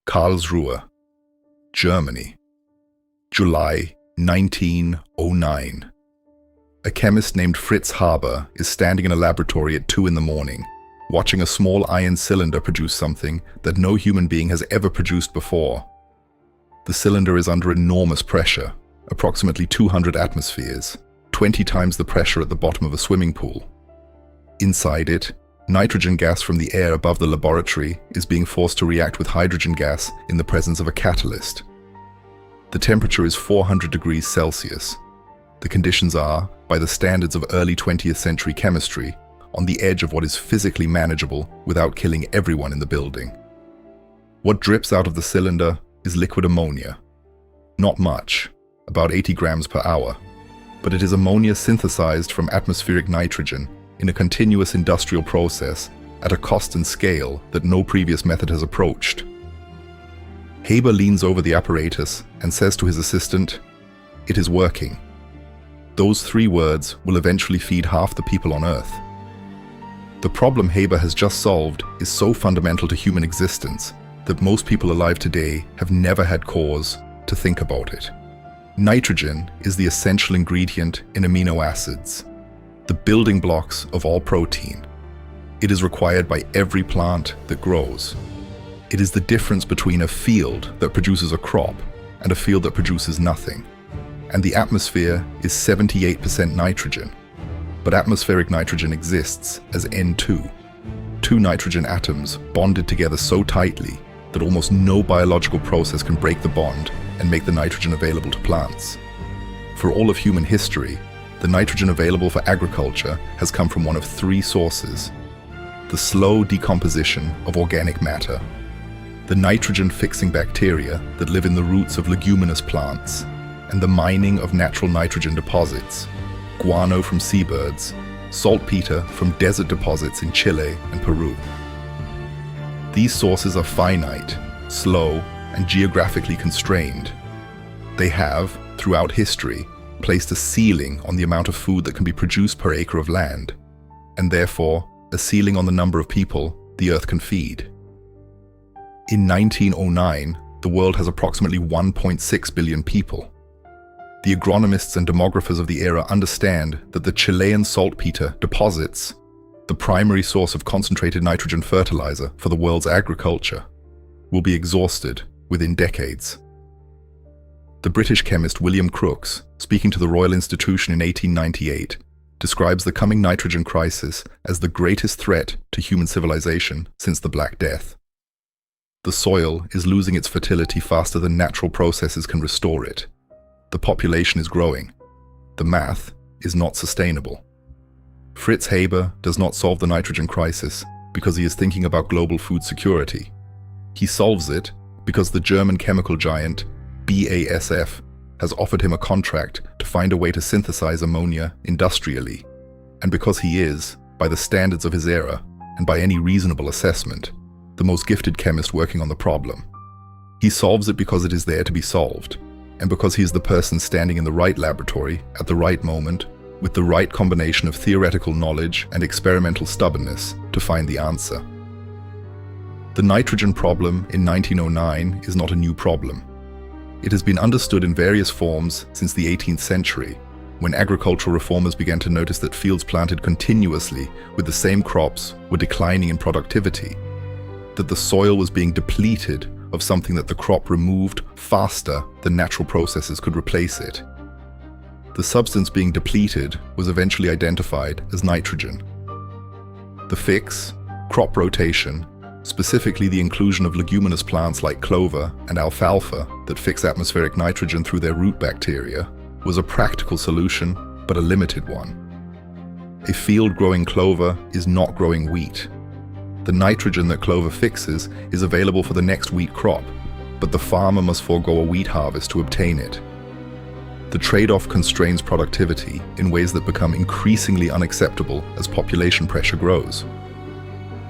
Karlsruhe, Germany, July 1909. A chemist named Fritz Haber is standing in a laboratory at 2 in the morning, watching a small iron cylinder produce something that no human being has ever produced before. The cylinder is under enormous pressure, approximately 200 atmospheres, 20 times the pressure at the bottom of a swimming pool. Inside it, nitrogen gas from the air above the laboratory is being forced to react with hydrogen gas in the presence of a catalyst. The temperature is 400 degrees Celsius. The conditions are, by the standards of early 20th century chemistry, on the edge of what is physically manageable without killing everyone in the building. What drips out of the cylinder is liquid ammonia. Not much, about 80 grams per hour, but it is ammonia synthesized from atmospheric nitrogen in a continuous industrial process at a cost and scale that no previous method has approached. Haber leans over the apparatus and says to his assistant, "It is working." Those 3 words will eventually feed half the people on Earth. The problem Haber has just solved is so fundamental to human existence that most people alive today have never had cause to think about it. Nitrogen is the essential ingredient in amino acids, the building blocks of all protein. It is required by every plant that grows. It is the difference between a field that produces a crop and a field that produces nothing. And the atmosphere is 78% nitrogen. But atmospheric nitrogen exists as N2, 2 nitrogen atoms bonded together so tightly that almost no biological process can break the bond and make the nitrogen available to plants. For all of human history, the nitrogen available for agriculture has come from one of 3 sources: the slow decomposition of organic matter, the nitrogen-fixing bacteria that live in the roots of leguminous plants, and the mining of natural nitrogen deposits, guano from seabirds, saltpeter from desert deposits in Chile and Peru. These sources are finite, slow, and geographically constrained. They have, throughout history, placed a ceiling on the amount of food that can be produced per acre of land, and therefore a ceiling on the number of people the Earth can feed. In 1909, the world has approximately 1.6 billion people. The agronomists and demographers of the era understand that the Chilean saltpeter deposits, the primary source of concentrated nitrogen fertilizer for the world's agriculture, will be exhausted within decades. The British chemist William Crookes, speaking to the Royal Institution in 1898, describes the coming nitrogen crisis as the greatest threat to human civilization since the Black Death. The soil is losing its fertility faster than natural processes can restore it. The population is growing. The math is not sustainable. Fritz Haber does not solve the nitrogen crisis because he is thinking about global food security. He solves it because the German chemical giant BASF has offered him a contract to find a way to synthesize ammonia industrially, and because he is, by the standards of his era and by any reasonable assessment, the most gifted chemist working on the problem. He solves it because it is there to be solved, and because he is the person standing in the right laboratory at the right moment with the right combination of theoretical knowledge and experimental stubbornness to find the answer. The nitrogen problem in 1909 is not a new problem. It has been understood in various forms since the 18th century, when agricultural reformers began to notice that fields planted continuously with the same crops were declining in productivity, that the soil was being depleted of something that the crop removed faster than natural processes could replace it. The substance being depleted was eventually identified as nitrogen. The fix, crop rotation, specifically the inclusion of leguminous plants like clover and alfalfa that fix atmospheric nitrogen through their root bacteria, was a practical solution, but a limited one. A field growing clover is not growing wheat. The nitrogen that clover fixes is available for the next wheat crop, but the farmer must forego a wheat harvest to obtain it. The trade-off constrains productivity in ways that become increasingly unacceptable as population pressure grows.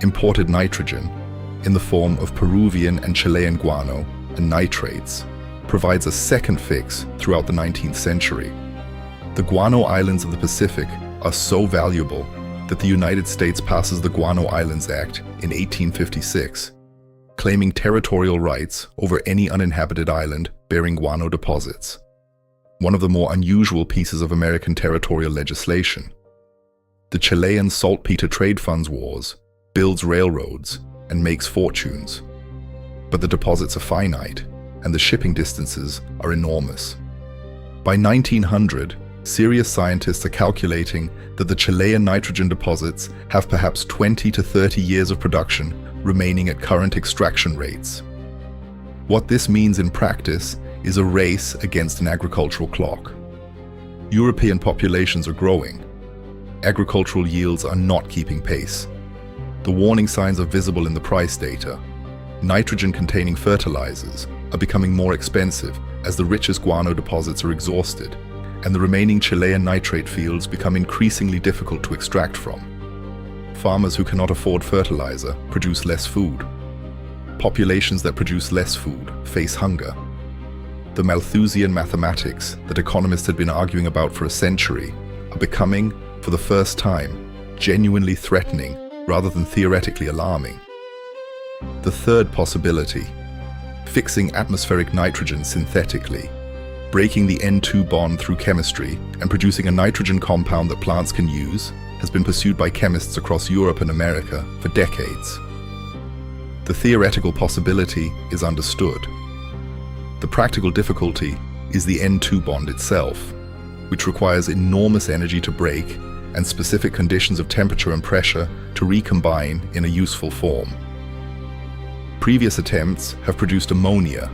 Imported nitrogen, in the form of Peruvian and Chilean guano and nitrates, provides a second fix throughout the 19th century. The guano islands of the Pacific are so valuable that the United States passes the Guano Islands Act in 1856, claiming territorial rights over any uninhabited island bearing guano deposits, one of the more unusual pieces of American territorial legislation. The Chilean saltpeter trade funds wars, builds railroads, and makes fortunes. But the deposits are finite, and the shipping distances are enormous. By 1900, serious scientists are calculating that the Chilean nitrogen deposits have perhaps 20 to 30 years of production remaining at current extraction rates. What this means in practice is a race against an agricultural clock. European populations are growing. Agricultural yields are not keeping pace. The warning signs are visible in the price data. Nitrogen-containing fertilizers are becoming more expensive as the richest guano deposits are exhausted, and the remaining Chilean nitrate fields become increasingly difficult to extract from. Farmers who cannot afford fertilizer produce less food. Populations that produce less food face hunger. The Malthusian mathematics that economists had been arguing about for a century are becoming, for the first time, genuinely threatening rather than theoretically alarming. The third possibility, fixing atmospheric nitrogen synthetically, breaking the N2 bond through chemistry and producing a nitrogen compound that plants can use, has been pursued by chemists across Europe and America for decades. The theoretical possibility is understood. The practical difficulty is the N2 bond itself, which requires enormous energy to break and specific conditions of temperature and pressure to recombine in a useful form. Previous attempts have produced ammonia,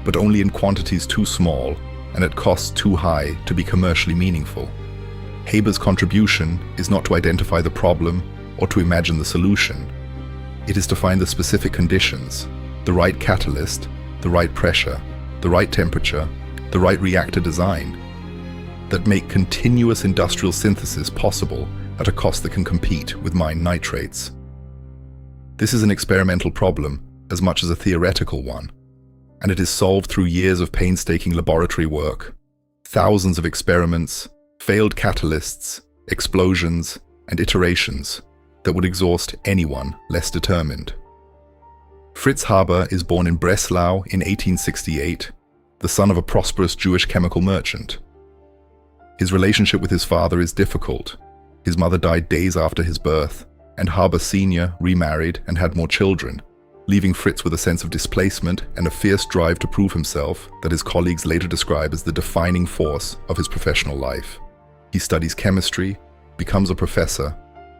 but only in quantities too small and at costs too high to be commercially meaningful. Haber's contribution is not to identify the problem or to imagine the solution. It is to find the specific conditions, the right catalyst, the right pressure, the right temperature, the right reactor design, that make continuous industrial synthesis possible at a cost that can compete with mined nitrates. This is an experimental problem as much as a theoretical one, and it is solved through years of painstaking laboratory work, thousands of experiments, failed catalysts, explosions, and iterations that would exhaust anyone less determined. Fritz Haber is born in Breslau in 1868, the son of a prosperous Jewish chemical merchant. His relationship with his father is difficult. His mother died days after his birth, and Haber Sr. remarried and had more children, leaving Fritz with a sense of displacement and a fierce drive to prove himself that his colleagues later describe as the defining force of his professional life. He studies chemistry, becomes a professor,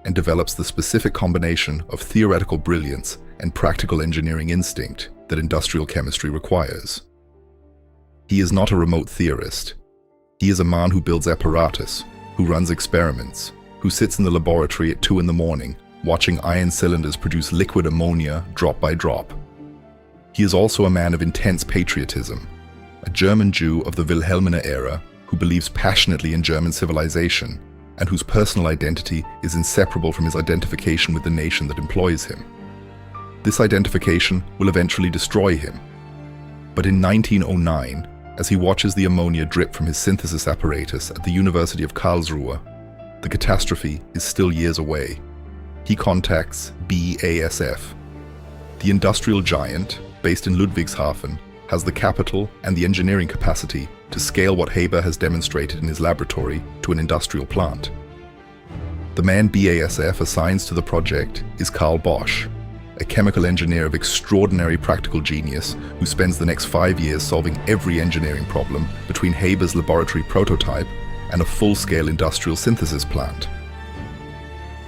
and develops the specific combination of theoretical brilliance and practical engineering instinct that industrial chemistry requires. He is not a remote theorist. He is a man who builds apparatus, who runs experiments, who sits in the laboratory at 2 in the morning, watching iron cylinders produce liquid ammonia drop by drop. He is also a man of intense patriotism, a German Jew of the Wilhelmina era who believes passionately in German civilization and whose personal identity is inseparable from his identification with the nation that employs him. This identification will eventually destroy him. But in 1909, as he watches the ammonia drip from his synthesis apparatus at the University of Karlsruhe, the catastrophe is still years away. He contacts BASF. The industrial giant, based in Ludwigshafen, has the capital and the engineering capacity to scale what Haber has demonstrated in his laboratory to an industrial plant. The man BASF assigns to the project is Haber-Bosch, a chemical engineer of extraordinary practical genius who spends the next 5 years solving every engineering problem between Haber's laboratory prototype and a full-scale industrial synthesis plant.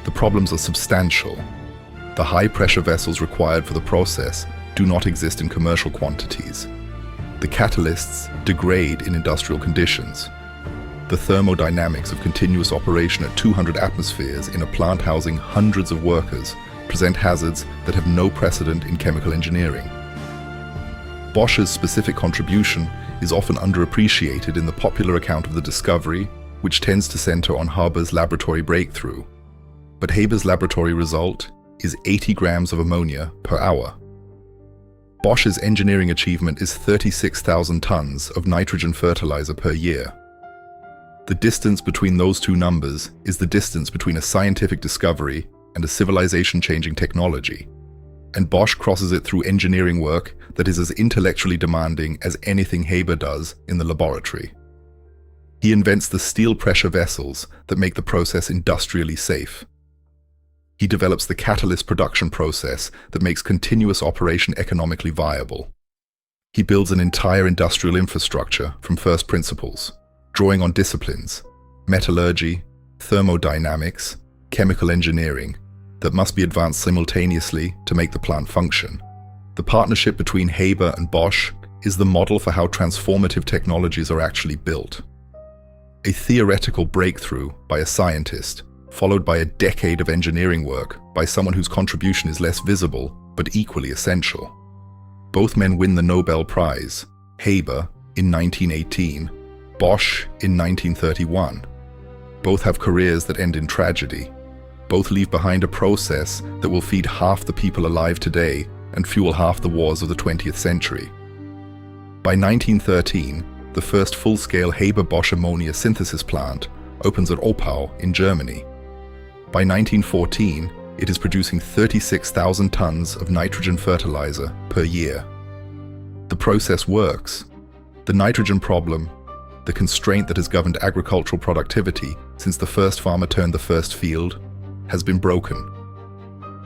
The problems are substantial. The high-pressure vessels required for the process do not exist in commercial quantities. The catalysts degrade in industrial conditions. The thermodynamics of continuous operation at 200 atmospheres in a plant housing hundreds of workers present hazards that have no precedent in chemical engineering. Bosch's specific contribution is often underappreciated in the popular account of the discovery, which tends to center on Haber's laboratory breakthrough. But Haber's laboratory result is 80 grams of ammonia per hour. Bosch's engineering achievement is 36,000 tons of nitrogen fertilizer per year. The distance between those two numbers is the distance between a scientific discovery and a civilization-changing technology. and Bosch crosses it through engineering work that is as intellectually demanding as anything Haber does in the laboratory. He invents the steel pressure vessels that make the process industrially safe. He develops the catalyst production process that makes continuous operation economically viable. He builds an entire industrial infrastructure from first principles, drawing on disciplines, metallurgy, thermodynamics, chemical engineering, that must be advanced simultaneously to make the plant function. The partnership between Haber and Bosch is the model for how transformative technologies are actually built. A theoretical breakthrough by a scientist, followed by a decade of engineering work by someone whose contribution is less visible but equally essential. Both men win the Nobel Prize, Haber in 1918, Bosch in 1931. Both have careers that end in tragedy. Both leave behind a process that will feed half the people alive today and fuel half the wars of the 20th century. By 1913, the first full-scale Haber-Bosch ammonia synthesis plant opens at Oppau in Germany. By 1914, it is producing 36,000 tons of nitrogen fertilizer per year. The process works. The nitrogen problem, the constraint that has governed agricultural productivity since the first farmer turned the first field, has been broken.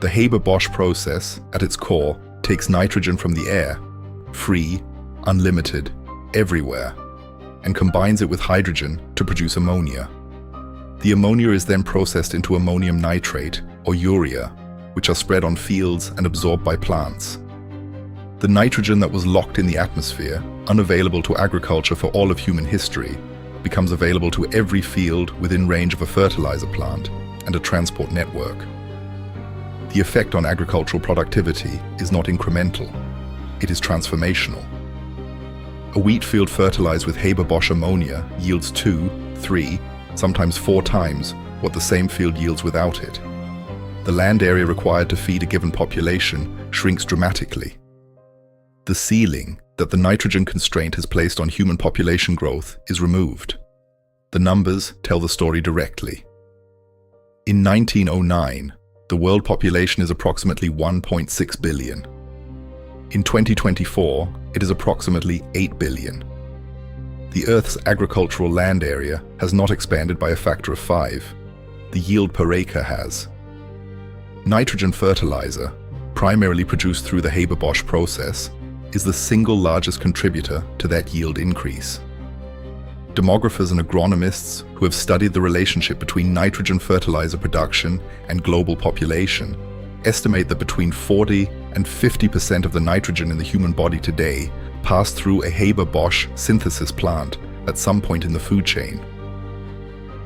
The Haber-Bosch process, at its core, takes nitrogen from the air, free, unlimited, everywhere, and combines it with hydrogen to produce ammonia. The ammonia is then processed into ammonium nitrate, or urea, which are spread on fields and absorbed by plants. The nitrogen that was locked in the atmosphere, unavailable to agriculture for all of human history, becomes available to every field within range of a fertilizer plant and a transport network. The effect on agricultural productivity is not incremental, it is transformational. A wheat field fertilized with Haber-Bosch ammonia yields 2, 3, sometimes 4 times what the same field yields without it. The land area required to feed a given population shrinks dramatically. The ceiling that the nitrogen constraint has placed on human population growth is removed. The numbers tell the story directly. In 1909, the world population is approximately 1.6 billion. In 2024, it is approximately 8 billion. The Earth's agricultural land area has not expanded by a factor of 5. The yield per acre has. Nitrogen fertilizer, primarily produced through the Haber-Bosch process, is the single largest contributor to that yield increase. Demographers and agronomists who have studied the relationship between nitrogen fertilizer production and global population estimate that between 40 and 50% of the nitrogen in the human body today passed through a Haber-Bosch synthesis plant at some point in the food chain.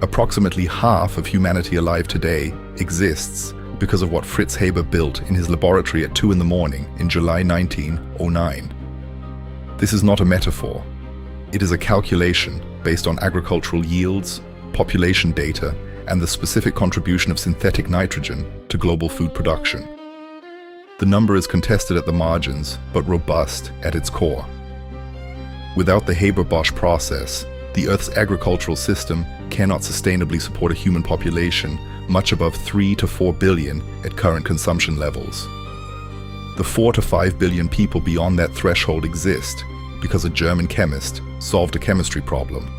Approximately half of humanity alive today exists because of what Fritz Haber built in his laboratory at 2 in the morning in July 1909. This is not a metaphor. It is a calculation based on agricultural yields, population data, and the specific contribution of synthetic nitrogen to global food production. The number is contested at the margins, but robust at its core. Without the Haber-Bosch process, the Earth's agricultural system cannot sustainably support a human population much above 3 to 4 billion at current consumption levels. The 4 to 5 billion people beyond that threshold exist because a German chemist solved a chemistry problem.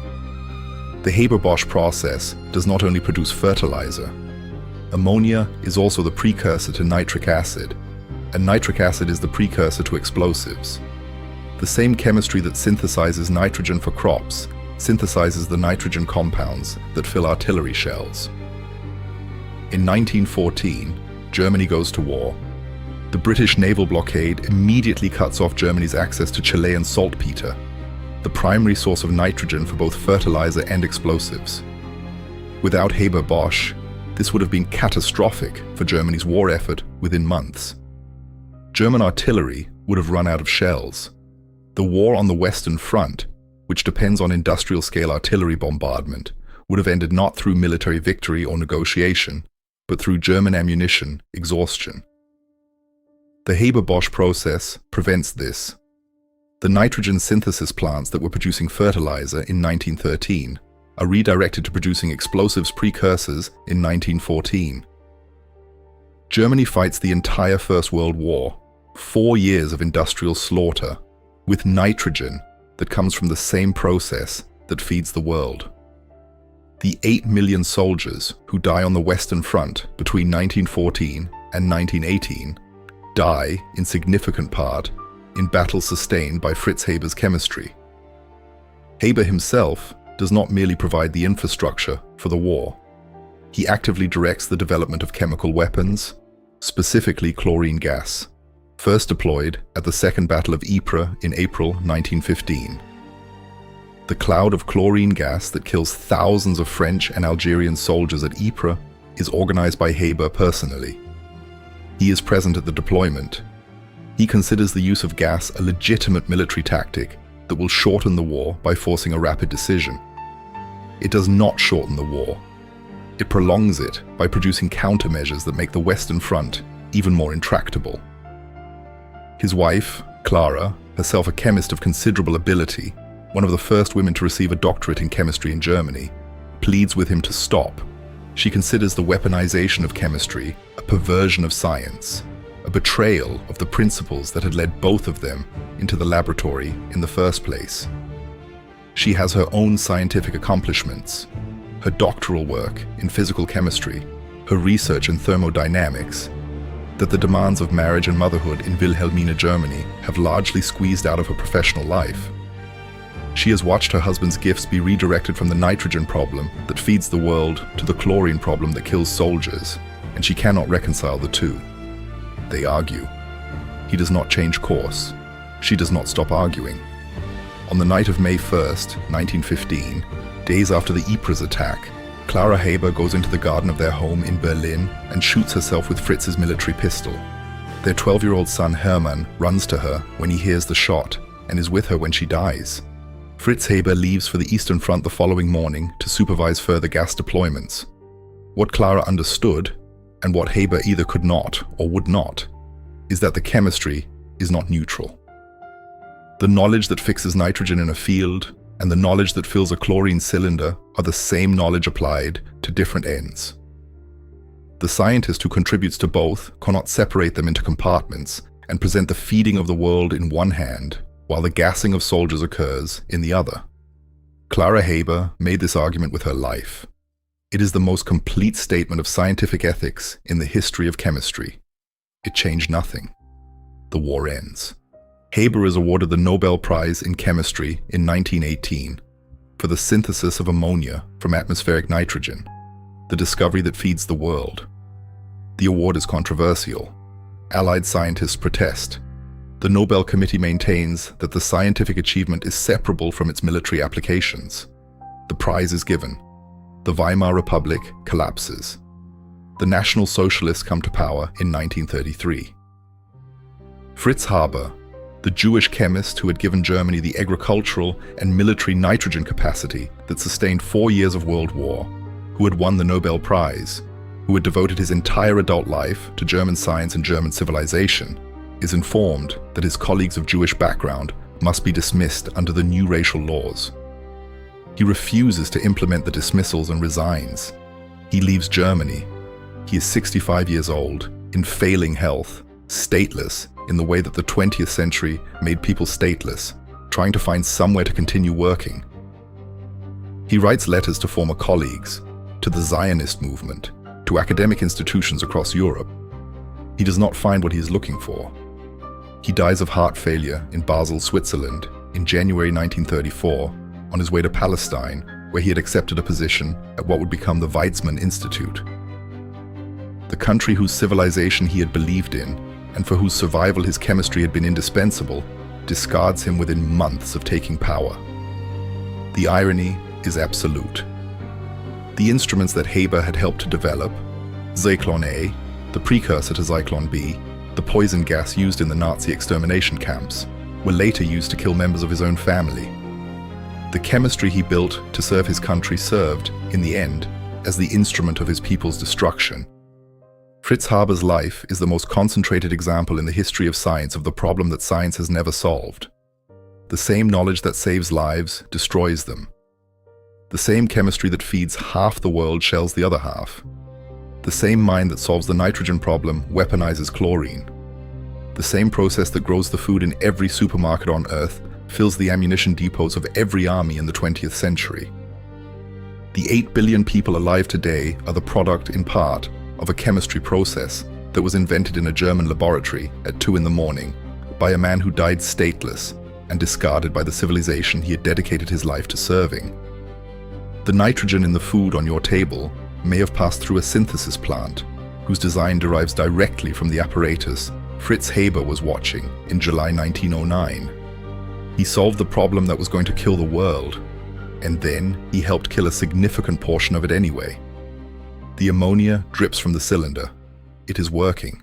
The Haber-Bosch process does not only produce fertilizer. Ammonia is also the precursor to nitric acid, and nitric acid is the precursor to explosives. The same chemistry that synthesizes nitrogen for crops synthesizes the nitrogen compounds that fill artillery shells. In 1914, Germany goes to war. The British naval blockade immediately cuts off Germany's access to Chilean saltpeter, the primary source of nitrogen for both fertilizer and explosives. Without Haber-Bosch, this would have been catastrophic for Germany's war effort within months. German artillery would have run out of shells. The war on the Western Front, which depends on industrial-scale artillery bombardment, would have ended not through military victory or negotiation, but through German ammunition exhaustion. The Haber-Bosch process prevents this. The nitrogen synthesis plants that were producing fertilizer in 1913 are redirected to producing explosives precursors in 1914. Germany fights the entire First World War, 4 years of industrial slaughter, with nitrogen that comes from the same process that feeds the world. The 8 million soldiers who die on the Western Front between 1914 and 1918 die, in significant part, in battles sustained by Fritz Haber's chemistry. Haber himself does not merely provide the infrastructure for the war. He actively directs the development of chemical weapons, specifically chlorine gas, first deployed at the Second Battle of Ypres in April 1915. The cloud of chlorine gas that kills thousands of French and Algerian soldiers at Ypres is organized by Haber personally. He is present at the deployment. He considers the use of gas a legitimate military tactic that will shorten the war by forcing a rapid decision. It does not shorten the war. It prolongs it by producing countermeasures that make the Western Front even more intractable. His wife, Clara, herself a chemist of considerable ability, one of the first women to receive a doctorate in chemistry in Germany, pleads with him to stop. She considers the weaponization of chemistry a perversion of science, a betrayal of the principles that had led both of them into the laboratory in the first place. She has her own scientific accomplishments, her doctoral work in physical chemistry, her research in thermodynamics, that the demands of marriage and motherhood in Wilhelmina, Germany have largely squeezed out of her professional life. She has watched her husband's gifts be redirected from the nitrogen problem that feeds the world to the chlorine problem that kills soldiers, and she cannot reconcile the two. They argue. He does not change course. She does not stop arguing. On the night of May 1st, 1915, days after the Ypres attack, Clara Haber goes into the garden of their home in Berlin and shoots herself with Fritz's military pistol. Their 12-year-old son Hermann runs to her when he hears the shot and is with her when she dies. Fritz Haber leaves for the Eastern Front the following morning to supervise further gas deployments. What Clara understood, and what Haber either could not or would not, is that the chemistry is not neutral. The knowledge that fixes nitrogen in a field and the knowledge that fills a chlorine cylinder are the same knowledge applied to different ends. The scientist who contributes to both cannot separate them into compartments and present the feeding of the world in one hand while the gassing of soldiers occurs in the other. Clara Haber made this argument with her life. It is the most complete statement of scientific ethics in the history of chemistry. It changed nothing. The war ends. Haber is awarded the Nobel Prize in Chemistry in 1918 for the synthesis of ammonia from atmospheric nitrogen, the discovery that feeds the world. The award is controversial. Allied scientists protest. The Nobel Committee maintains that the scientific achievement is separable from its military applications. The prize is given. The Weimar Republic collapses. The National Socialists come to power in 1933. Fritz Haber, the Jewish chemist who had given Germany the agricultural and military nitrogen capacity that sustained 4 years of World War, who had won the Nobel Prize, who had devoted his entire adult life to German science and German civilization, is informed that his colleagues of Jewish background must be dismissed under the new racial laws. He refuses to implement the dismissals and resigns. He leaves Germany. He is 65 years old, in failing health, stateless in the way that the 20th century made people stateless, trying to find somewhere to continue working. He writes letters to former colleagues, to the Zionist movement, to academic institutions across Europe. He does not find what he is looking for. He dies of heart failure in Basel, Switzerland, in January 1934, on his way to Palestine, where he had accepted a position at what would become the Weizmann Institute. The country whose civilization he had believed in, and for whose survival his chemistry had been indispensable, discards him within months of taking power. The irony is absolute. The instruments that Haber had helped to develop, Zyklon A, the precursor to Zyklon B, the poison gas used in the Nazi extermination camps, were later used to kill members of his own family. The chemistry he built to serve his country served, in the end, as the instrument of his people's destruction. Fritz Haber's life is the most concentrated example in the history of science of the problem that science has never solved. The same knowledge that saves lives destroys them. The same chemistry that feeds half the world shells the other half. The same mind that solves the nitrogen problem weaponizes chlorine. The same process that grows the food in every supermarket on Earth fills the ammunition depots of every army in the 20th century. The 8 billion people alive today are the product, in part, of a chemistry process that was invented in a German laboratory at 2 in the morning by a man who died stateless and discarded by the civilization he had dedicated his life to serving. The nitrogen in the food on your table may have passed through a synthesis plant whose design derives directly from the apparatus Fritz Haber was watching in July 1909. He solved the problem that was going to kill the world, and then he helped kill a significant portion of it anyway. The ammonia drips from the cylinder. It is working.